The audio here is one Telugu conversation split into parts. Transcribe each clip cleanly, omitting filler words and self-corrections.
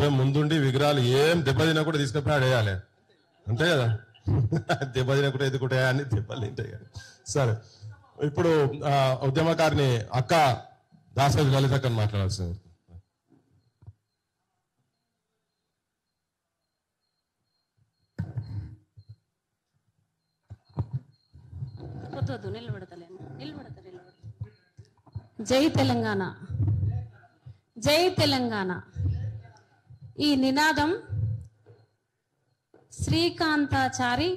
పోయి ముందుండి విగ్రహాలు ఏం దెబ్బతినా కూడా తీసుకుపోయి ఆడేయాలి, అంతే కదా. దెబ్బతినా కూడా ఎదుకుంటాయా అని దెబ్బలు తింటాయి కదా. సరే, ఇప్పుడు ఉద్యమకారిని అక్క దాసరి లలితక్కని మాట్లాడాల్సింది. జై తెలంగాణ, జై తెలంగాణ. ఈ నినాదం శ్రీకాంతాచారి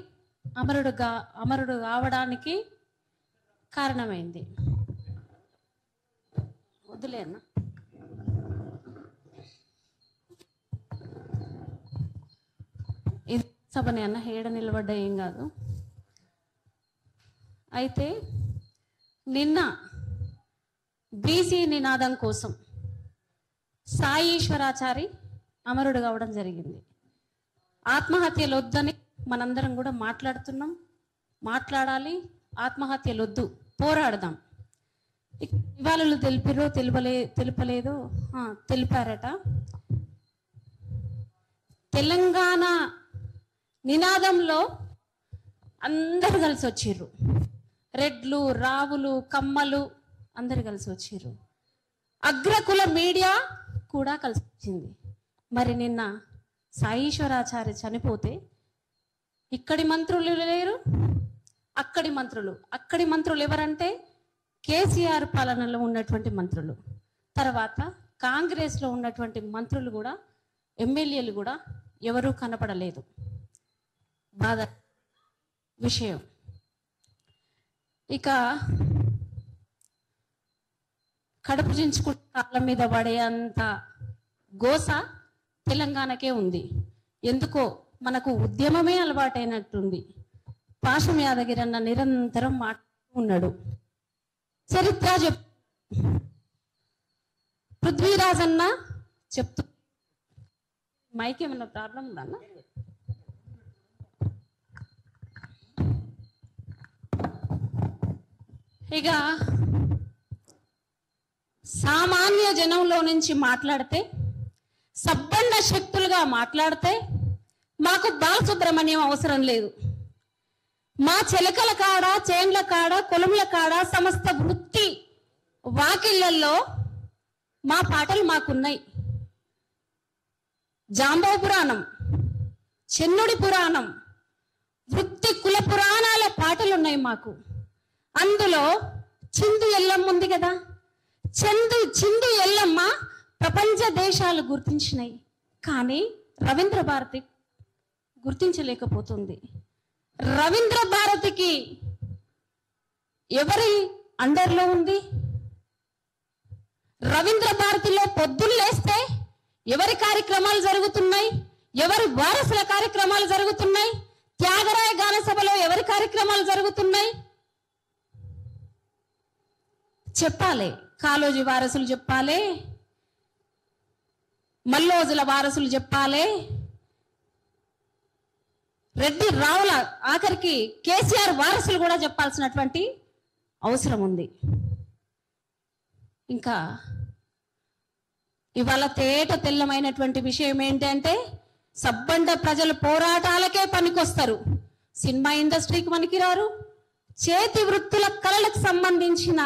అమరుడు కావడానికి కారణమైంది. వద్దులేనా, ఇది సభని అన్న ఏడ నిలబడ్డా ఏం కాదు. అయితే నిన్న బీసీ నినాదం కోసం సాయీశ్వరాచారి అమరుడు కావడం జరిగింది. ఆత్మహత్యలు వద్దని మనందరం కూడా మాట్లాడుతున్నాం, మాట్లాడాలి. ఆత్మహత్యలు వద్దు, పోరాడదాం. ఇవాళ తెలిపిరో తెలుపలేదో తెలిపారట. తెలంగాణ నినాదంలో అందరు కలిసి వచ్చిర్రు, రెడ్లు, రావులు, కమ్మలు అందరు కలిసి వచ్చిర్రు. అగ్రకుల మీడియా కూడా కలిసి వచ్చింది. మరి నిన్న సాయీశ్వరాచార్య చనిపోతే ఇక్కడి మంత్రులు లేరు, అక్కడి మంత్రులు ఎవరంటే కేసీఆర్ పాలనలో ఉన్నటువంటి మంత్రులు, తర్వాత కాంగ్రెస్లో ఉన్నటువంటి మంత్రులు కూడా, ఎమ్మెల్యేలు కూడా ఎవరూ కనపడలేదు. బాధ విషయం. ఇక కడుపు చించుకుంటే కాళ్ళ మీద పడేంత గోస తెలంగాణకే ఉంది. ఎందుకో మనకు ఉద్యమమే అలవాటైనట్టుంది. పాశం యాదగిరి అన్న నిరంతరం మాట్లాడుతూ ఉన్నాడు, చరిత్ర పృథ్వీరాజ్ అన్న చెప్తూ. మైక్ ఏమన్నా ప్రాబ్లం ఉందన్న? ఇక సామాన్య జనంలో నుంచి మాట్లాడితే, సబ్బండ శక్తులుగా మాట్లాడితే మాకు బాలసుబ్రహ్మణ్యం అవసరం లేదు. మా చెలకల కాడ, చేండ్ల కాడ, కొలుముల కాడ, సమస్త వృత్తి వాకిళ్లలో మా పాటలు మాకున్నాయి. జాంబవ పురాణం, చెన్నుడి పురాణం, వృత్తి కుల పురాణాల పాటలు ఉన్నాయి మాకు. అందులో చిందు ఎల్లమ్మ ఉంది కదా, చిందు ఎల్లమ్మ ప్రపంచ దేశాలు గుర్తించినాయి, కానీ రవీంద్ర భారతి గుర్తించలేకపోతుంది. రవీంద్ర భారతికి ఎవరి అండర్లో ఉంది? రవీంద్ర భారతిలో పొద్దున్నేస్తే ఎవరి కార్యక్రమాలు జరుగుతున్నాయి? ఎవరి వారసుల కార్యక్రమాలు జరుగుతున్నాయి? త్యాగరాయ గాన సభలో ఎవరి కార్యక్రమాలు జరుగుతున్నాయి? చెప్పాలి. కాళోజీ వారసులు చెప్పాలి, మల్లోజుల వారసులు చెప్పాలి, రెడ్డి రావుల, ఆఖరికి కేసీఆర్ వారసులు కూడా చెప్పాల్సినటువంటి అవసరం ఉంది. ఇంకా ఇవాళ తేట తెల్లమైనటువంటి విషయం ఏంటంటే, సబ్బండ ప్రజలు పోరాటాలకే పనికొస్తారు, సినిమా ఇండస్ట్రీకి పనికిరారు, చేతి వృత్తుల కళలకు సంబంధించిన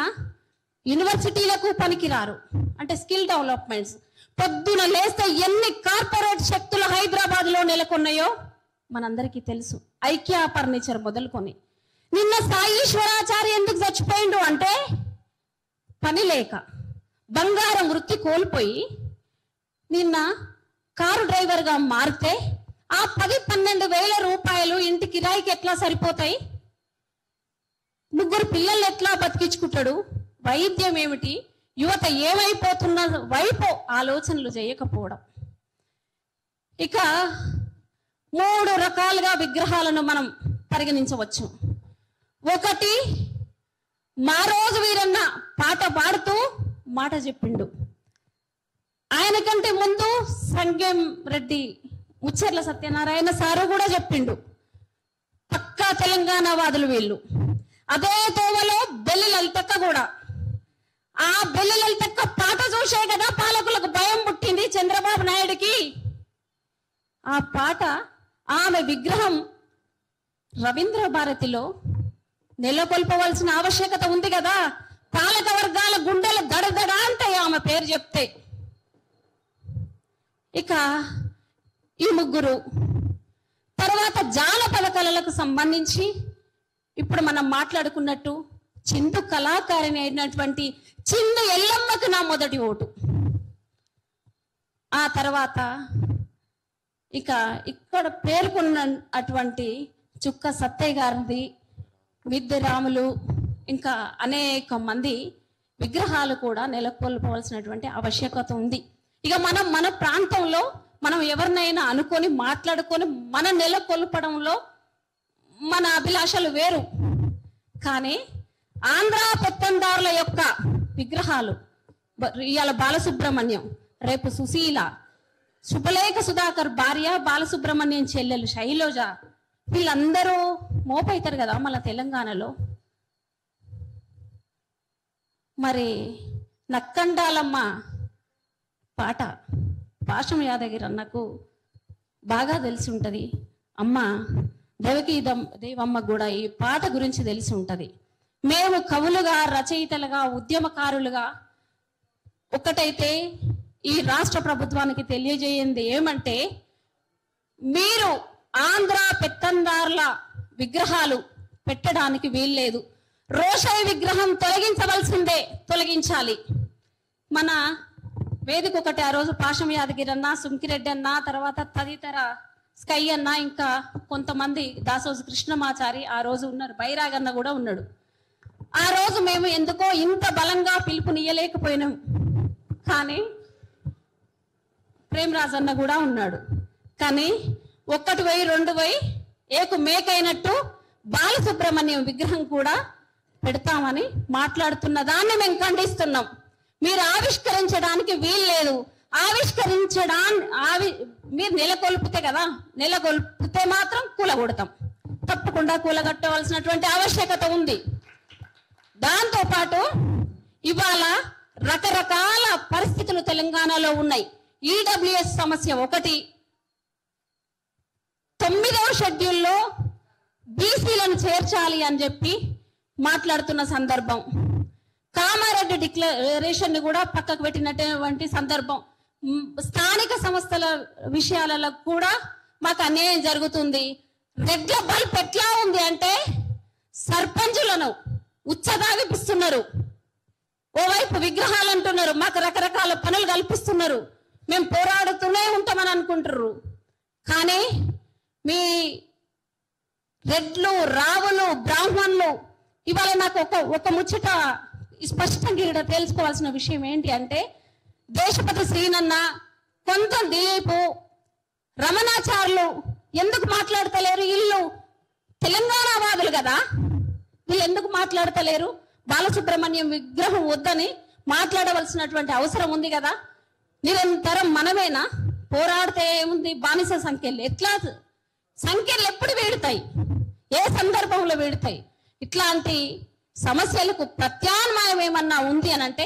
యూనివర్సిటీలకు పనికిరారు. అంటే స్కిల్ డెవలప్మెంట్స్. పొద్దున లేస్తే ఎన్ని కార్పొరేట్ శక్తులు హైదరాబాద్ లో నెలకొన్నాయో మనందరికీ తెలుసు. ఐక్య ఫర్నిచర్ మొదలుకొని. నిన్న సాయీశ్వరాచార్య ఎందుకు చచ్చిపోయిండు అంటే, పని లేక, బంగారం వృత్తి కోల్పోయి నిన్న కారు డ్రైవర్ గా మారితే ఆ 10-12 వేల రూపాయలు ఇంటి కిరాయికి ఎట్లా సరిపోతాయి? 3 పిల్లలు ఎట్లా బతికించుకుంటాడు? వైద్యం ఏమిటి? యువత ఏమైపోతున్న వైపు ఆలోచనలు చేయకపోవడం. ఇక 3 రకాలుగా విగ్రహాలను మనం పరిగణించవచ్చు. ఒకటి, మా రోజు వీరన్న పాట పాడుతూ మాట చెప్పిండు. ఆయన కంటే ముందు సంగం రెడ్డి, ముచ్చర్ల సత్యనారాయణ సారు కూడా చెప్పిండు, పక్కా తెలంగాణ వాదులు వీళ్ళు. అదే తోవలో బెల్లి లలితక్క కూడా. ఆ బెల్లి లలితక్క పాట చూసే కదా పాలకులకు భయం పుట్టింది చంద్రబాబు నాయుడికి. ఆ పాట ఆమె విగ్రహం రవీంద్ర భారతిలో నెలకొల్పవలసిన ఆవశ్యకత ఉంది కదా. పాలక వర్గాల గుండెలు దడదడ అంటాయి ఆమె పేరు చెప్తే. ఇక ఈ ముగ్గురు తర్వాత జానపద కళలకు సంబంధించి ఇప్పుడు మనం మాట్లాడుకున్నట్టు చిందు కళాకారిణి అయినటువంటి చిందు ఎల్లమ్మకు నా మొదటి ఓటు. ఆ తర్వాత ఇక ఇక్కడ పేర్కొన్న అటువంటి చుక్క సత్తయ్య గారిది, మిద్దె రాములు, ఇంకా అనేక మంది విగ్రహాలు కూడా నెలకొల్పవలసినటువంటి ఆవశ్యకత ఉంది. ఇక మన ప్రాంతంలో మనం ఎవరినైనా అనుకొని మాట్లాడుకొని మన నెలకొల్పడంలో మన అభిలాషలు వేరు. కానీ ఆంధ్ర పెత్తందారుల యొక్క విగ్రహాలు, ఇవాళ బాలసుబ్రహ్మణ్యం, రేపు సుశీల, శుభలేఖ సుధాకర్ భార్య, బాలసుబ్రహ్మణ్యం చెల్లెలు శైలజ, వీళ్ళందరూ మోపైతారు కదా మన తెలంగాణలో. మరి నక్కండాలమ్మ పాట పాశం యాదగిరి అన్నకు బాగా తెలిసి ఉంటుంది. అమ్మ దేవకీ దేవమ్మ కూడా ఈ పాట గురించి తెలిసి ఉంటుంది. మేము కవులుగా, రచయితలుగా, ఉద్యమకారులుగా ఒక్కటైతే ఈ రాష్ట్ర ప్రభుత్వానికి తెలియజేయండి ఏమంటే, మీరు ఆంధ్ర పెత్తందారుల విగ్రహాలు పెట్టడానికి వీల్లేదు. రోషయ్య విగ్రహం తొలగించవలసిందే, తొలగించాలి. మన వేదిక ఒకటి ఆ రోజు పాశం యాదగిరి అన్న, సుంకిరెడ్డి అన్న, తర్వాత తదితర స్కై అన్న, ఇంకా కొంతమంది దాసోజు కృష్ణమాచారి ఆ రోజు ఉన్నారు, బైరాగన్న కూడా ఉన్నాడు. ఆ రోజు మేము ఎందుకో ఇంత బలంగా పిలుపునియలేకపోయినాం. కానీ ప్రేమరాజ్ అన్న కూడా ఉన్నాడు. కానీ 1 వెయ్యి 2 వెయ్యి ఏకు మేకైనట్టు బాలసుబ్రహ్మణ్యం విగ్రహం కూడా పెడతామని మాట్లాడుతున్న దాన్ని మేము ఖండిస్తున్నాం. మీరు ఆవిష్కరించడానికి వీల్లేదు. మీరు నెలకొల్పితే కదా, నెలకొల్పితే మాత్రం కూలగొడతాం. తప్పకుండా కూలగొట్టవలసినటువంటి ఆవశ్యకత ఉంది. దాంతో పాటు ఇవాళ రకరకాల పరిస్థితులు తెలంగాణలో ఉన్నాయి. ఈడబ్ల్యూఎస్ సమస్య ఒకటి, 9వ షెడ్యూల్లో బీసీలను చేర్చాలి అని చెప్పి మాట్లాడుతున్న సందర్భం, కామారెడ్డి డిక్లరేషన్ ని కూడా పక్కకు పెట్టినటువంటి సందర్భం, స్థానిక సంస్థల విషయాలలో కూడా మాకు అన్యాయం జరుగుతుంది. రెడ్ల బల్బ్ ఎట్లా ఉంది అంటే సర్పంచులను ఉచ్చదాగిపిస్తున్నారు, ఓవైపు విగ్రహాలు అంటున్నారు, మాకు రకరకాల పనులు కల్పిస్తున్నారు, మేము పోరాడుతూనే ఉంటామని అనుకుంటున్నారు. కానీ మీ రెడ్లు, రావులు, బ్రాహ్మణులు ఇవాళ నాకు ఒక ముచ్చట స్పష్టంగా ఇక్కడ తెలుసుకోవాల్సిన విషయం ఏంటి అంటే, దేశపతి శ్రీనన్న, కొంత దిలీపు, రమణాచార్యులు ఎందుకు మాట్లాడతలేరు? వీళ్ళు తెలంగాణ వాదులు కదా, వీళ్ళు ఎందుకు మాట్లాడతలేరు? బాలసుబ్రహ్మణ్యం విగ్రహం వద్దని మాట్లాడవలసినటువంటి అవసరం ఉంది కదా. నిరంతరం మనమేనా పోరాడితే ఏముంది? బానిస సంఖ్యలు ఎట్లా, సంఖ్యలు ఎప్పుడు వేడుతాయి, ఏ సందర్భంలో వేడుతాయి? ఇట్లాంటి సమస్యలకు ప్రత్యామ్నాయం ఏమన్నా ఉంది అని అంటే,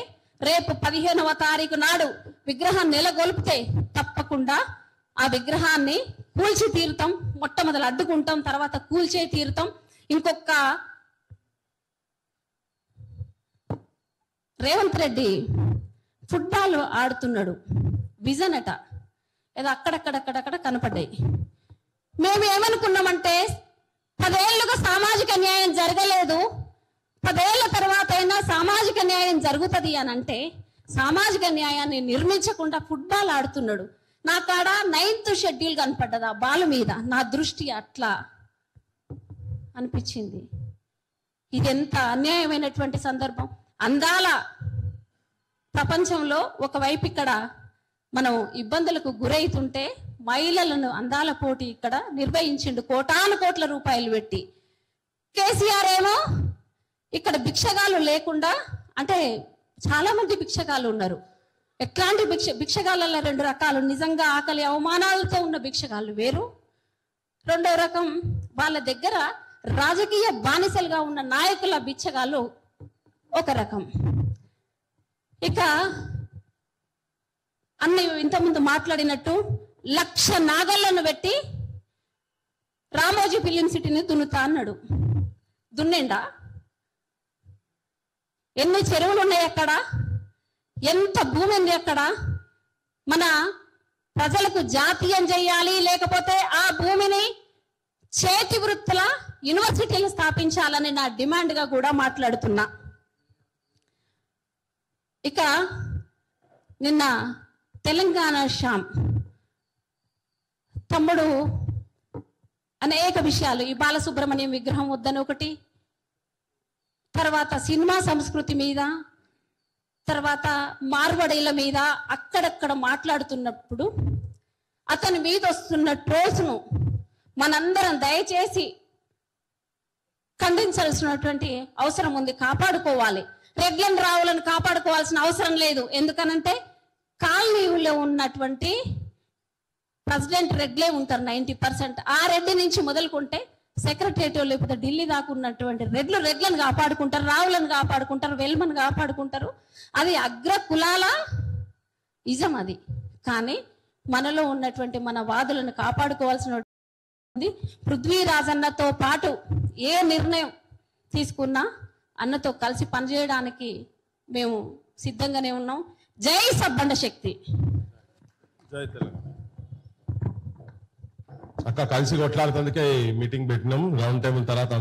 రేపు 15వ తారీఖు నాడు విగ్రహం నెలకొల్పితే తప్పకుండా ఆ విగ్రహాన్ని కూల్చి తీరుతాం. మొట్టమొదలు అడ్డుకుంటాం, తర్వాత కూల్చే తీరుతాం. ఇంకొక రేవంత్ రెడ్డి ఫుట్బాల్ ఆడుతున్నాడు, విజన్ అట, ఏదో అక్కడక్కడక్కడక్కడ కనపడ్డాయి. మేము ఏమనుకున్నామంటే, 10 ఏళ్లుగా సామాజిక న్యాయం జరగలేదు, 10 ఏళ్ల తర్వాత అయినా సామాజిక న్యాయం జరుగుతుంది అని అంటే, సామాజిక న్యాయాన్ని నిర్మించకుండా ఫుట్బాల్ ఆడుతున్నాడు. నా కాడ 9th షెడ్యూల్ కనపడ్డదా బాల్ మీద, నా దృష్టి అట్లా అనిపించింది. ఇది ఎంత అన్యాయమైనటువంటి సందర్భం. అందాల ప్రపంచంలో ఒకవైపు ఇక్కడ మనం ఇబ్బందులకు గురైతుంటే, మహిళలను అందాల పోటీ ఇక్కడ నిర్వహించిండు కోటాను కోట్ల రూపాయలు పెట్టి. కేసీఆర్ ఏమో ఇక్కడ భిక్షగాళ్ళు లేకుండా, అంటే చాలా మంది భిక్షగాళ్ళు ఉన్నారు. ఎట్లాంటి భిక్షగాళ్ళలో 2 రకాలు, నిజంగా ఆకలి అవమానాలతో ఉన్న భిక్షగాళ్ళు వేరు, రెండో రకం వాళ్ళ దగ్గర రాజకీయ బానిసలుగా ఉన్న నాయకుల భిక్షగాళ్ళు ఒక రకం. ఇక అన్ని ఇంతకుముందు మాట్లాడినట్టు 1,00,000 నాగళ్లను పెట్టి రామోజీ ఫిలిం సిటీని దున్నుతా అన్నాడు. దున్నిండా? ఎన్ని చెరువులు ఉన్నాయి అక్కడ, ఎంత భూమి ఉంది అక్కడ. మన ప్రజలకు జాతీయం చేయాలి, లేకపోతే ఆ భూమిని చేతి వృత్తుల యూనివర్సిటీలు స్థాపించాలని నా డిమాండ్గా కూడా మాట్లాడుతున్నా. ఇక నిన్న తెలంగాణ శ్యామ్ తమ్ముడు అనేక విషయాలు, ఈ బాలసుబ్రహ్మణ్యం విగ్రహం వద్దని ఒకటి, తర్వాత సినిమా సంస్కృతి మీద, తర్వాత మార్వడీల మీద అక్కడక్కడ మాట్లాడుతున్నప్పుడు అతని మీద వస్తున్న ట్రోల్స్ను మనందరం దయచేసి ఖండించాల్సినటువంటి అవసరం ఉంది. కాపాడుకోవాలి. రెడ్లను రావులను కాపాడుకోవాల్సిన అవసరం లేదు. ఎందుకనంటే కాలనీలో ఉన్నటువంటి ప్రెసిడెంట్ రెడ్లే ఉంటారు 90%. ఆ రెడ్డి నుంచి మొదలుకుంటే సెక్రటరేట్ లేకపోతే ఢిల్లీ దాకా ఉన్నటువంటి రెడ్లను కాపాడుకుంటారు, రావులను కాపాడుకుంటారు, వెల్మను కాపాడుకుంటారు. అది అగ్ర కులాల ఇజం అది. కానీ మనలో ఉన్నటువంటి మన వాదులను కాపాడుకోవాల్సిన పృథ్వీరాజన్నతో పాటు ఏ నిర్ణయం తీసుకున్నా అన్నతో కలిసి పనిచేయడానికి మేము సిద్ధంగానే ఉన్నాం. జై సబ్బండ శక్తి. జై తెలంగాణ. అక్క కలిసి కొట్లాడుతుందుకే మీటింగ్ పెట్టినాం. రౌండ్ టేబుల్ తర్వాత